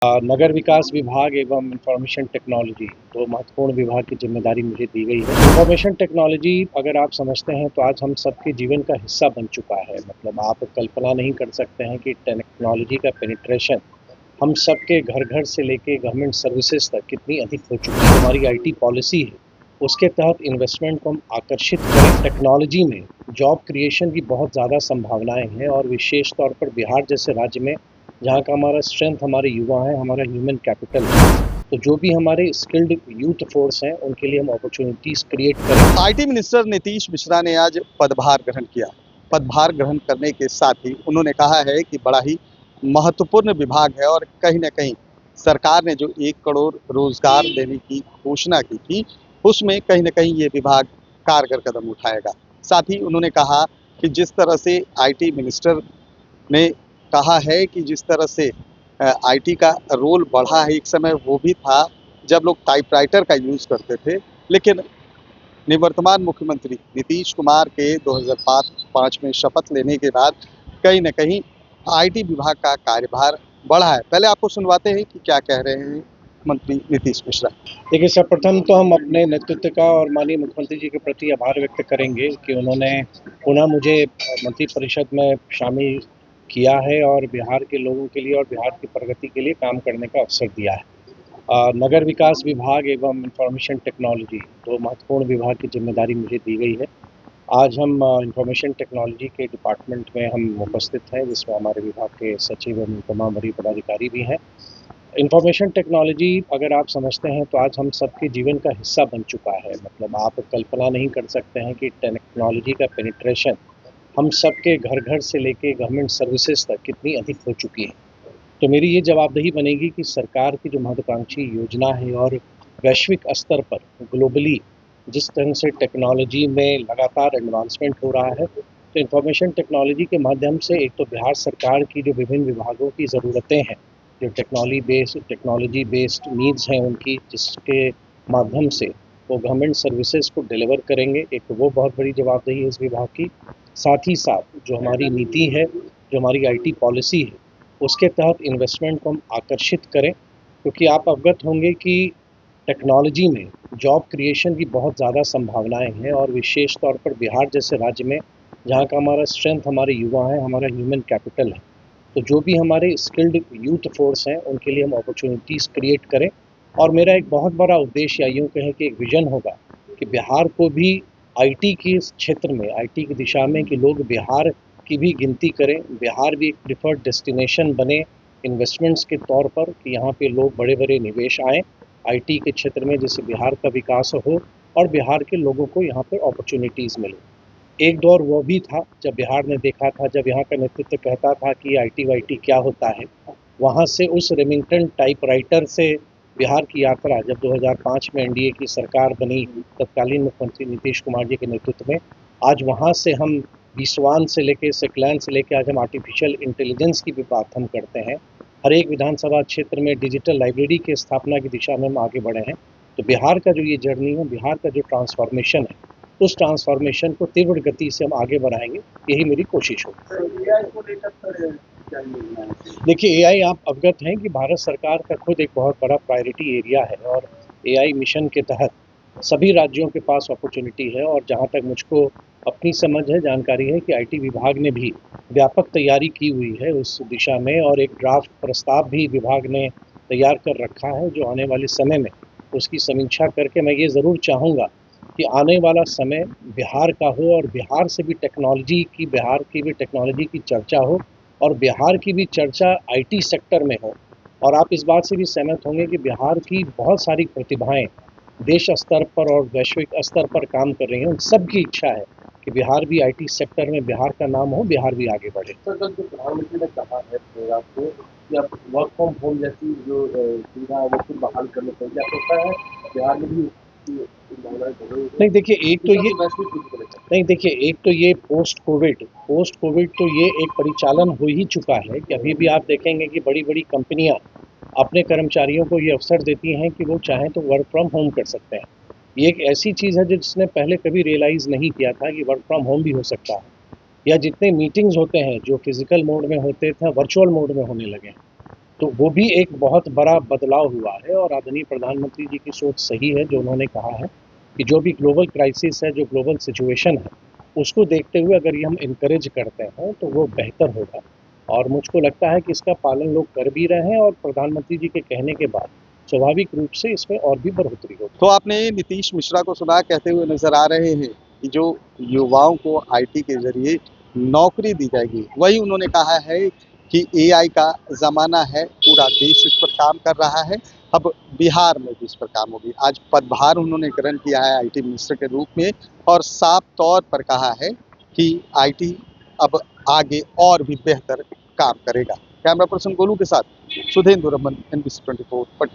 नगर विकास विभाग एवं information technology दो महत्वपूर्ण विभाग की जिम्मेदारी मुझे दी गई है। इंफॉर्मेशन टेक्नोलॉजी अगर आप समझते हैं तो आज हम सबके जीवन का हिस्सा बन चुका है। मतलब आप कल्पना नहीं कर सकते हैं कि टेक्नोलॉजी का पेनिट्रेशन हम सबके घर घर से लेके गवर्नमेंट सर्विसेज तक कितनी अधिक हो चुकी है। हमारी आईटी पॉलिसी है, उसके तहत इन्वेस्टमेंट को हम आकर्षित करें। टेक्नोलॉजी में जॉब क्रिएशन की बहुत ज़्यादा संभावनाएं हैं और विशेष तौर पर बिहार जैसे राज्य में जहाँ का हमारा स्ट्रेंथ हमारे युवा हैं, हमारा ह्यूमन कैपिटल है। तो जो भी हमारे स्किल्ड यूथ फोर्स हैं उनके लिए हम अपॉर्चुनिटीज़ क्रिएट करें। आईटी मिनिस्टर नीतीश मिश्रा ने आज पदभार ग्रहण किया। पदभार ग्रहण करने के साथ ही उन्होंने कहा है कि बड़ा ही महत्वपूर्ण विभाग है और कहीं ना कहीं सरकार ने जो 1 करोड़ रोजगार देने की घोषणा की थी, उसमें कहीं ना कहीं ये विभाग कारगर कदम उठाएगा। साथ ही उन्होंने कहा कि जिस तरह से आईटी मिनिस्टर ने कहा है कि जिस तरह से आईटी का रोल बढ़ा है, एक समय वो भी था जब लोग टाइपराइटर का यूज़ करते थे, लेकिन निवर्तमान मुख्यमंत्री नीतीश कुमार के 2005 में शपथ लेने के बाद कहीं न कहीं आईटी विभाग का कार्यभार बढ़ा है। पहले आपको सुनवाते हैं कि क्या कह रहे हैं मंत्री नीतीश मिश्रा। देखिए, सर्वप्रथम तो हम अपने नेतृत्व का और माननीय मुख्यमंत्री जी के प्रति आभार व्यक्त करेंगे कि उन्होंने पुनः मुझे मंत्री परिषद में शामिल किया है और बिहार के लोगों के लिए और बिहार की प्रगति के लिए काम करने का अवसर दिया है। नगर विकास विभाग एवं इंफॉर्मेशन टेक्नोलॉजी दो महत्वपूर्ण विभाग की जिम्मेदारी मुझे दी गई है। आज हम इंफॉर्मेशन टेक्नोलॉजी के डिपार्टमेंट में हम उपस्थित हैं, जिसमें हमारे विभाग के सचिव एवं तमाम वरीय पदाधिकारी भी हैं। इंफॉर्मेशन टेक्नोलॉजी अगर आप समझते हैं तो आज हम सबके जीवन का हिस्सा बन चुका है। मतलब आप कल्पना नहीं कर सकते हैं कि टेक्नोलॉजी का पेनिट्रेशन हम सबके घर घर से लेके गवर्नमेंट सर्विसेज तक कितनी अधिक हो चुकी है। तो मेरी ये जवाबदेही बनेगी कि सरकार की जो महत्वाकांक्षी योजना है और वैश्विक स्तर पर ग्लोबली जिस तरह से टेक्नोलॉजी में लगातार एडवांसमेंट हो रहा है, तो इंफॉर्मेशन टेक्नोलॉजी के माध्यम से एक तो बिहार सरकार की जो विभिन्न विभागों की ज़रूरतें हैं, जो टेक्नोलॉजी बेस्ड नीड्स हैं उनकी, जिसके माध्यम से वो गवर्नमेंट सर्विसेज को डिलीवर करेंगे, एक तो वो बहुत बड़ी जवाबदेही है इस विभाग की। साथ ही साथ जो हमारी नीति है, जो हमारी आईटी पॉलिसी है, उसके तहत इन्वेस्टमेंट को हम आकर्षित करें, क्योंकि आप अवगत होंगे कि टेक्नोलॉजी में जॉब क्रिएशन की बहुत ज़्यादा संभावनाएं हैं और विशेष तौर पर बिहार जैसे राज्य में जहाँ का हमारा स्ट्रेंथ हमारे युवा हैं, हमारा ह्यूमन कैपिटल है। तो जो भी हमारे स्किल्ड यूथ फोर्स हैं उनके लिए हम अपॉर्चुनिटीज़ क्रिएट करें। और मेरा एक बहुत बड़ा उद्देश्य या यूँ कहें कि एक विज़न होगा कि बिहार को भी आईटी के इस क्षेत्र में, आईटी की दिशा में, कि लोग बिहार की भी गिनती करें, बिहार भी एक प्रिफर्ड डेस्टिनेशन बने इन्वेस्टमेंट्स के तौर पर, कि यहाँ पे लोग बड़े बड़े निवेश आएँ आईटी के क्षेत्र में, जिससे बिहार का विकास हो और बिहार के लोगों को यहाँ पर अपॉर्चुनिटीज़ मिले। एक दौर वो भी था जब बिहार ने देखा था, जब यहाँ का नेतृत्व कहता था कि आईटी वाईटी क्या होता है। वहाँ से उस रेमिंगटन टाइपराइटर से बिहार की यात्रा जब 2005 में एनडीए की सरकार बनी, तत्कालीन मुख्यमंत्री नीतीश कुमार जी के नेतृत्व में, आज वहाँ से हम विश्वान से लेके सेकलैन से लेके आज हम आर्टिफिशियल इंटेलिजेंस की भी बात हम करते हैं। हर एक विधानसभा क्षेत्र में डिजिटल लाइब्रेरी की स्थापना की दिशा में हम आगे बढ़े हैं। तो बिहार का जो ये जर्नी है, बिहार का जो ट्रांसफॉर्मेशन है, उस ट्रांसफॉर्मेशन को तीव्र गति से हम आगे बढ़ाएंगे, यही मेरी कोशिश होगी। देखिए, एआई आप अवगत हैं कि भारत सरकार का खुद एक बहुत बड़ा प्रायोरिटी एरिया है और एआई मिशन के तहत सभी राज्यों के पास अपॉर्चुनिटी है। और जहाँ तक मुझको अपनी समझ है, जानकारी है कि आईटी विभाग ने भी व्यापक तैयारी की हुई है उस दिशा में, और एक ड्राफ्ट प्रस्ताव भी विभाग ने तैयार कर रखा है, जो आने वाले समय में उसकी समीक्षा करके मैं ये ज़रूर चाहूँगा कि आने वाला समय बिहार का हो और बिहार की भी टेक्नोलॉजी की चर्चा हो और बिहार की भी चर्चा आईटी सेक्टर में हो। और आप इस बात से भी सहमत होंगे कि बिहार की बहुत सारी प्रतिभाएं देश स्तर पर और वैश्विक स्तर पर काम कर रही हैं। उन सब की इच्छा है कि बिहार भी आईटी सेक्टर में बिहार का नाम हो, बिहार भी आगे बढ़े। सर, जो प्रधानमंत्री ने कहा है तो आपको कि आप वर्क फ्रॉम होम जैसी जो सुविधा है वो खुद बहाल करनी चाहिए, क्या लगता है बिहार में भी नहीं देखिए, एक तो ये पोस्ट कोविड तो ये एक परिचालन हो ही चुका है कि अभी भी आप देखेंगे कि बड़ी बड़ी कंपनियां अपने कर्मचारियों को ये अवसर देती हैं कि वो चाहें तो वर्क फ्रॉम होम कर सकते हैं। ये एक ऐसी चीज़ है जिसने पहले कभी रियलाइज़ नहीं किया था कि वर्क फ्रॉम होम भी हो सकता है। या जितने मीटिंग्स होते हैं जो फिजिकल मोड में होते थे, वर्चुअल मोड में होने लगे हैं। तो वो भी एक बहुत बड़ा बदलाव हुआ है और आदरणीय प्रधानमंत्री जी की सोच सही है जो उन्होंने कहा है कि जो भी ग्लोबल क्राइसिस है, जो ग्लोबल सिचुएशन है, उसको देखते हुए अगर ये हम इनकरेज करते हैं तो वो बेहतर होगा। और मुझको लगता है कि इसका पालन लोग कर भी रहे हैं और प्रधानमंत्री जी के कहने के बाद स्वाभाविक रूप से इसमें और भी बढ़ोतरी होगी। तो आपने नीतीश मिश्रा को सुना कहते हुए नजर आ रहे हैं कि जो युवाओं को आईटी के जरिए नौकरी दी जाएगी, वही उन्होंने कहा है कि एआई का ज़माना है, पूरा देश इस पर काम कर रहा है, अब बिहार में भी इस पर काम होगी। आज पदभार उन्होंने ग्रहण किया है आईटी मिनिस्टर के रूप में और साफ तौर पर कहा है कि आईटी अब आगे और भी बेहतर काम करेगा। कैमरा पर्सन गोलू के साथ सुधेंद्र रमन, NBC 24 पटना।